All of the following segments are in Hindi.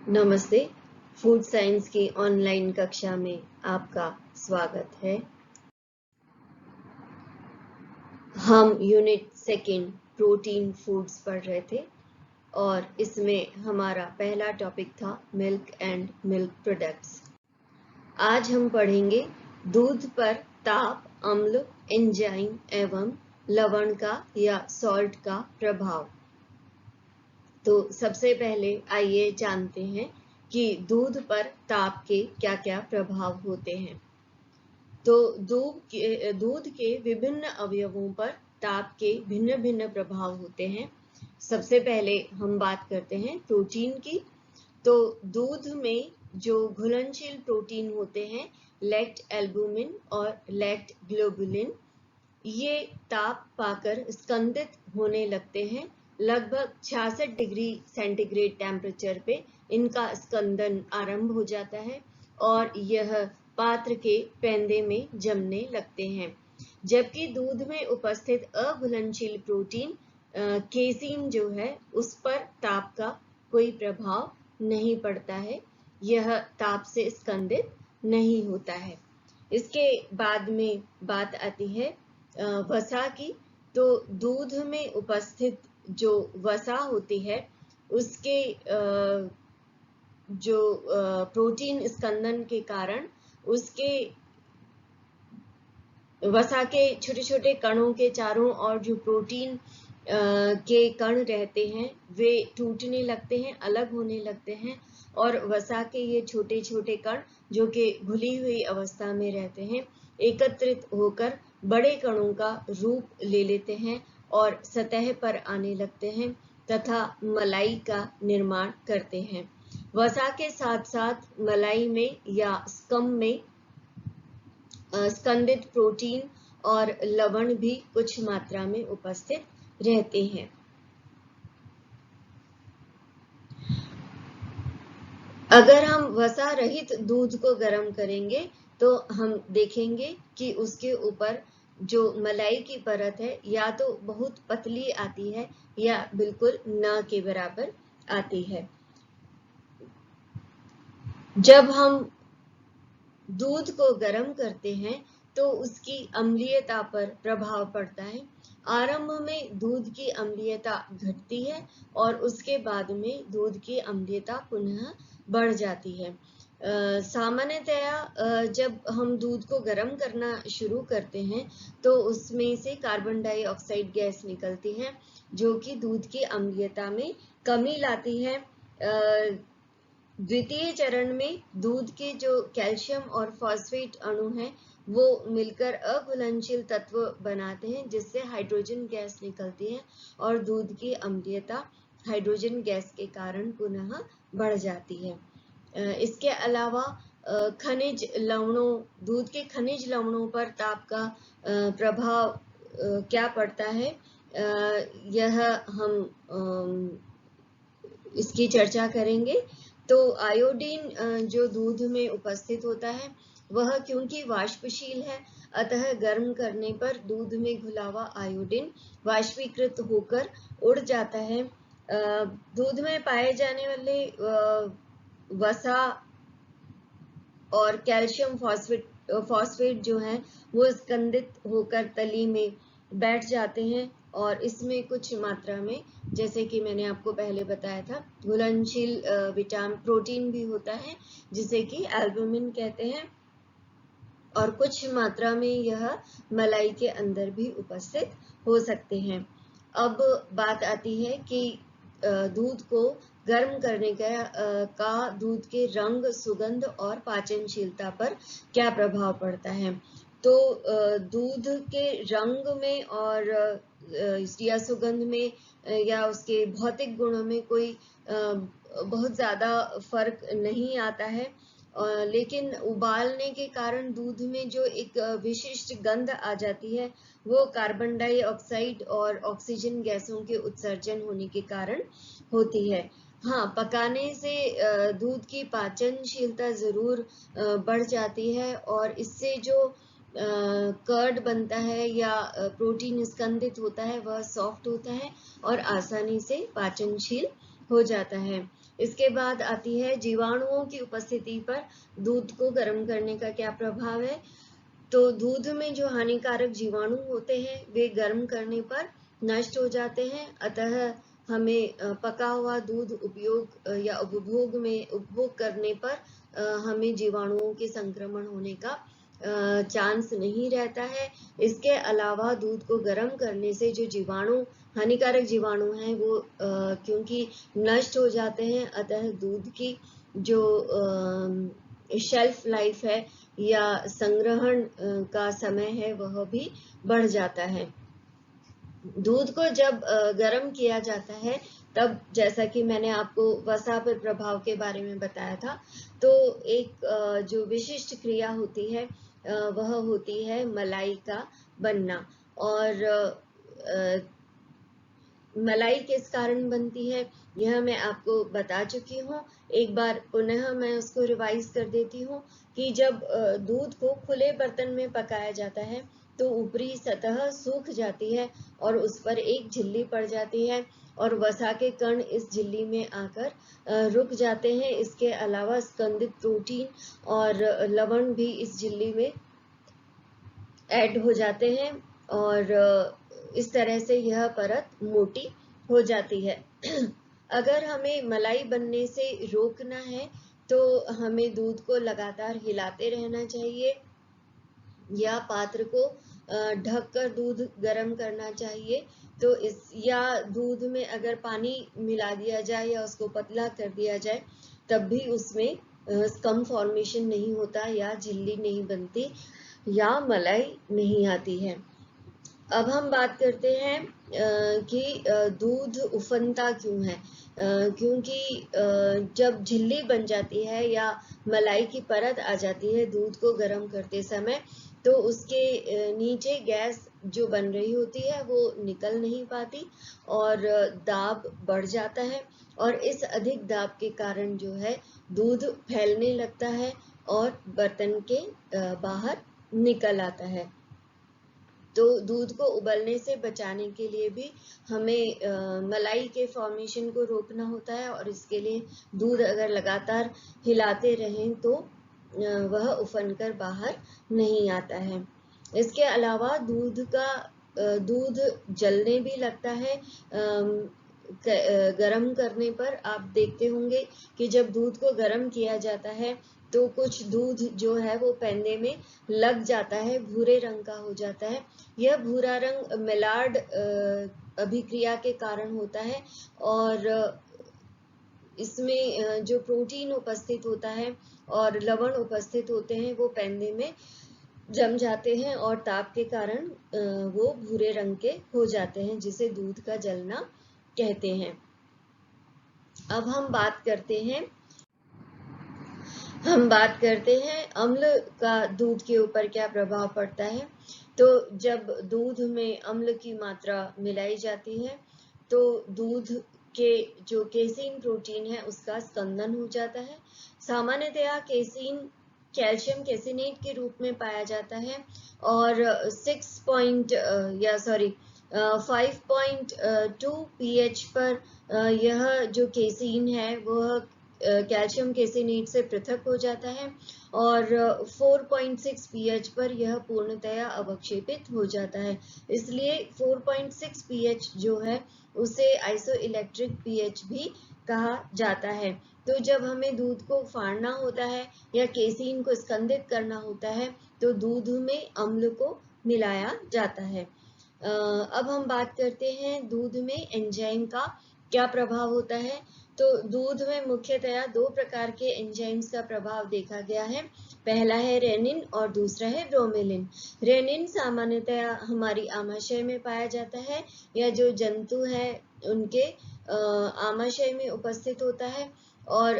नमस्ते। फूड साइंस की ऑनलाइन कक्षा में आपका स्वागत है। हम यूनिट सेकेंड प्रोटीन फूड्स पढ़ रहे थे और इसमें हमारा पहला टॉपिक था मिल्क एंड मिल्क प्रोडक्ट्स। आज हम पढ़ेंगे दूध पर ताप, अम्ल, एंजाइम एवं लवण का या सॉल्ट का प्रभाव। तो सबसे पहले आइए जानते हैं कि दूध पर ताप के क्या-क्या प्रभाव होते हैं। तो दूध के विभिन्न अवयवों पर ताप के भिन्न-भिन्न प्रभाव होते हैं। सबसे पहले हम बात करते हैं प्रोटीन की। तो दूध में जो घुलनशील प्रोटीन होते हैं, लैक्ट एल्बुमिन और लैक्ट ग्लोबुलिन, ये ताप पाकर स्कंदित होने लगते हैं। लगभग 66 डिग्री सेंटीग्रेड टेम्परेचर पे इनका स्कंदन आरंभ हो जाता है और यह पात्र के पेंदे में जमने लगते हैं। जबकि दूध में उपस्थित अघुलनशील प्रोटीन केसीन जो है, उस पर ताप का कोई प्रभाव नहीं पड़ता है, यह ताप से स्कंदित नहीं होता है। इसके बाद में बात आती है वसा की। तो दूध में उपस्थित जो वसा होती है, उसके जो प्रोटीन स्कंदन के कारण उसके वसा के छोटे छोटे कणों के चारों ओर जो प्रोटीन के कण रहते हैं, वे टूटने लगते हैं, अलग होने लगते हैं और वसा के ये छोटे छोटे कण जो कि घुली हुई अवस्था में रहते हैं, एकत्रित होकर बड़े कणों का रूप ले लेते हैं और सतह पर आने लगते हैं तथा मलाई का निर्माण करते हैं। वसा के साथ साथ मलाई में या स्कम में स्कंदित प्रोटीन और लवण भी कुछ मात्रा में उपस्थित रहते हैं। अगर हम वसा रहित दूध को गर्म करेंगे तो हम देखेंगे कि उसके ऊपर जो मलाई की परत है, या तो बहुत पतली आती है या बिल्कुल न के बराबर आती है। जब हम दूध को गर्म करते हैं तो उसकी अम्लीयता पर प्रभाव पड़ता है। आरंभ में दूध की अम्लीयता घटती है और उसके बाद में दूध की अम्लीयता पुनः बढ़ जाती है। सामान्यतया जब हम दूध को गर्म करना शुरू करते हैं तो उसमें से कार्बन डाइऑक्साइड गैस निकलती है, जो कि दूध की अम्लीयता में कमी लाती है। द्वितीय चरण में दूध के जो कैल्शियम और फॉस्फेट अणु हैं, वो मिलकर अघुलनशील तत्व बनाते हैं, जिससे हाइड्रोजन गैस निकलती है और दूध की अम्लीयता हाइड्रोजन गैस के कारण पुनः बढ़ जाती है। इसके अलावा खनिज लवणों, दूध के खनिज लवणों पर ताप का प्रभाव क्या पड़ता है, यह हम इसकी चर्चा करेंगे। तो आयोडीन जो दूध में उपस्थित होता है, वह क्योंकि वाष्पशील है, अतः गर्म करने पर दूध में घुला हुआ आयोडीन वाष्पीकृत होकर उड़ जाता है। दूध में पाए जाने वाले वसा और कैल्शियम फॉस्फेट जो है, वो स्कंदित होकर तली में बैठ जाते हैं और इसमें कुछ मात्रा में, जैसे कि मैंने आपको पहले बताया था, घुलनशील प्रोटीन भी होता है, जिसे कि एल्बुमिन कहते हैं, और कुछ मात्रा में यह मलाई के अंदर भी उपस्थित हो सकते हैं। अब बात आती है कि दूध को गर्म करने का दूध के रंग, सुगंध और पाचनशीलता पर क्या प्रभाव पड़ता है। तो दूध के रंग में और या सुगंध में या उसके भौतिक गुणों में कोई बहुत ज़्यादा फर्क नहीं आता है, लेकिन उबालने के कारण दूध में जो एक विशिष्ट गंध आ जाती है, वो कार्बन डाइऑक्साइड और ऑक्सीजन गैसों के उत्सर्जन होने के कारण होती है। हाँ, पकाने से दूध की पाचनशीलता जरूर बढ़ जाती है और इससे जो कर्ड बनता है या प्रोटीन स्कंदित होता है, वह सॉफ्ट होता है और आसानी से पाचनशील हो जाता है। इसके बाद आती है जीवाणुओं की उपस्थिति पर दूध को गर्म करने का क्या प्रभाव है। तो दूध में जो हानिकारक जीवाणु होते हैं वे गर्म करने पर नष्ट हो जाते हैं, अतः हमें पका हुआ दूध उपयोग या उपभोग करने पर हमें जीवाणुओं के संक्रमण होने का चांस नहीं रहता है। इसके अलावा दूध को गर्म करने से जो जीवाणु हानिकारक जीवाणु हैं वो क्योंकि नष्ट हो जाते हैं, अतः दूध की जो शेल्फ लाइफ है या संग्रहण का समय है वह भी बढ़ जाता है। दूध को जब गर्म किया जाता है तब, जैसा कि मैंने आपको वसा पर प्रभाव के बारे में बताया था, तो एक जो विशिष्ट क्रिया होती है वह होती है मलाई का बनना। और मलाई किस कारण बनती है यह मैं आपको बता चुकी हूँ। एक बार पुनः मैं उसको रिवाइज कर देती हूँ कि जब दूध को खुले बर्तन में पकाया जाता है तो ऊपरी सतह सूख जाती है और उस पर एक झिल्ली पड़ जाती है और वसा के कण इस झिल्ली में आकर रुक जाते हैं। इसके अलावा स्कंदित प्रोटीन और लवण भी इस झिल्ली में ऐड हो जाते हैं और इस तरह से यह परत मोटी हो जाती है। अगर हमें मलाई बनने से रोकना है तो हमें दूध को लगातार हिलाते रहना चाहिए या पात्र को ढककर दूध गर्म करना चाहिए। तो या दूध में अगर पानी मिला दिया जाए या उसको पतला कर दिया जाए तब भी उसमें स्कम फॉर्मेशन नहीं होता या झिल्ली नहीं बनती या मलाई नहीं आती है। अब हम बात करते हैं कि दूध उफनता क्यों है। क्योंकि जब झिल्ली बन जाती है या मलाई की परत आ जाती है दूध को गर्म करते समय, तो उसके नीचे गैस जो बन रही होती है वो निकल नहीं पाती और दाब बढ़ जाता है और इस अधिक दाब के कारण जो है दूध फैलने लगता है और बर्तन के बाहर निकल आता है। तो दूध को उबलने से बचाने के लिए भी हमें मलाई के फॉर्मेशन को रोकना होता है और इसके लिए दूध अगर लगातार हिलाते रहें तो वह उफन कर बाहर नहीं आता है। इसके अलावा दूध जलने भी लगता है। गरम करने पर आप देखते होंगे कि जब दूध को गरम किया जाता है तो कुछ दूध जो है वो पैंदे में लग जाता है, भूरे रंग का हो जाता है। यह भूरा रंग मेलार्ड अभिक्रिया के कारण होता है और इसमें जो प्रोटीन उपस्थित होता है और लवण उपस्थित होते हैं वो पैंदे में जम जाते हैं और ताप के कारण वो भूरे रंग के हो जाते हैं, जिसे दूध का जलना कहते हैं। अब हम बात करते हैं अम्ल का दूध के ऊपर क्या प्रभाव पड़ता है। तो जब दूध में अम्ल की मात्रा मिलाई जाती है तो दूध के जो केसीन प्रोटीन है उसका स्कंदन हो जाता है। सामान्यतया केसीन कैल्शियम केसिनेट के रूप में पाया जाता है और 5.2 pH पर यह जो केसीन है वह कैल्शियम केसिनेट से पृथक हो जाता है और 4.6 pH पर यह पूर्णतया अवक्षेपित हो जाता है। इसलिए 4.6 pH जो है उसे आइसोइलेक्ट्रिक pH भी कहा जाता है। तो जब हमें दूध को फाड़ना होता है या केसीन को स्कंदित करना होता है तो दूध में अम्ल को मिलाया जाता है। अब हम बात करते हैं दूध में एंजाइम का क्या प्रभाव होता है। तो दूध में मुख्यतया दो प्रकार के एंजाइम्स का प्रभाव देखा गया है। पहला है रेनिन और दूसरा है ब्रोमेलिन। रेनिन सामान्यतया हमारी आमाशय में पाया जाता है या जो जंतु है उनके आमाशय में उपस्थित होता है और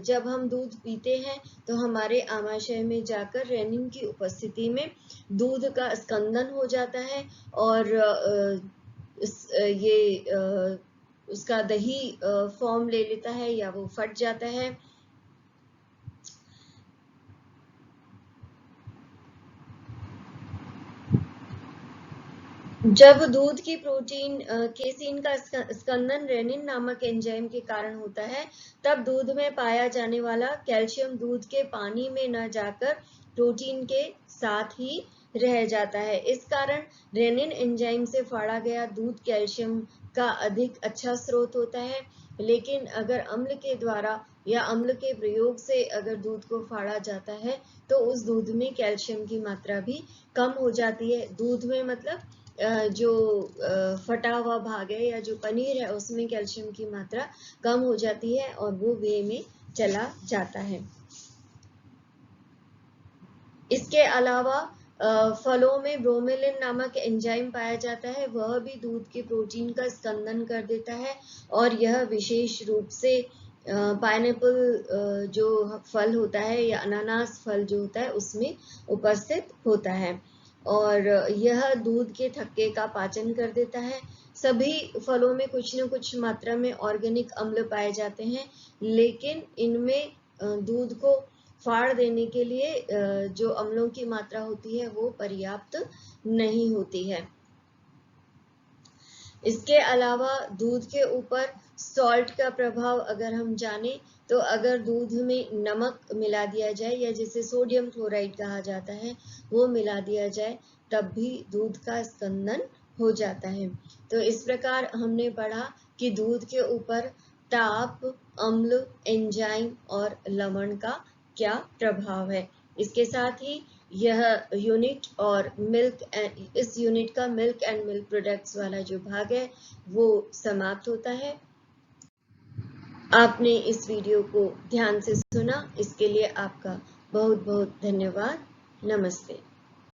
जब हम दूध पीते हैं तो हमारे आमाशय में जाकर रेनिन की उपस्थिति में दूध का स्कंदन हो जाता है और उसका दही फॉर्म ले लेता है या वो फट जाता है। जब दूध की प्रोटीन केसीन का स्कंदन रेनिन नामक एंजाइम के कारण होता है, तब दूध में पाया जाने वाला कैल्शियम दूध के पानी में न जाकर प्रोटीन के साथ ही रह जाता है। इस कारण रेनिन एंजाइम से फाड़ा गया दूध कैल्शियम का अधिक अच्छा स्रोत होता है। लेकिन अगर अम्ल के द्वारा या अम्ल के प्रयोग से अगर दूध को फाड़ा जाता है तो उस दूध में कैल्शियम की मात्रा भी कम हो जाती है। दूध में मतलब जो फटा हुआ भाग है या जो पनीर है उसमें कैल्शियम की मात्रा कम हो जाती है और वो वे में चला जाता है। इसके अलावा फलों में ब्रोमेलिन नामक एंजाइम पाया जाता है, वह भी दूध के प्रोटीन का स्कंदन कर देता है और यह विशेष रूप से पाइनएप्पल जो फल होता है या अनानास फल जो होता है उसमें उपस्थित होता है और यह दूध के थक्के का पाचन कर देता है। सभी फलों में कुछ न कुछ मात्रा में ऑर्गेनिक अम्ल पाए जाते हैं, लेकिन इनमें दूध को फाड़ देने के लिए जो अम्लों की मात्रा होती है वो पर्याप्त नहीं होती है। इसके अलावा दूध के ऊपर सॉल्ट का प्रभाव अगर हम जाने तो अगर दूध में नमक मिला दिया जाए या जिसे सोडियम क्लोराइड कहा जाता है वो मिला दिया जाए तब भी दूध का स्कंदन हो जाता है। तो इस प्रकार हमने पढ़ा कि दूध के ऊपर ताप, अम्ल, एंजाइम और लवण का क्या प्रभाव है। इसके साथ ही यह यूनिट और इस यूनिट का मिल्क एंड मिल्क प्रोडक्ट्स वाला जो भाग है वो समाप्त होता है। आपने इस वीडियो को ध्यान से सुना, इसके लिए आपका बहुत बहुत धन्यवाद। नमस्ते।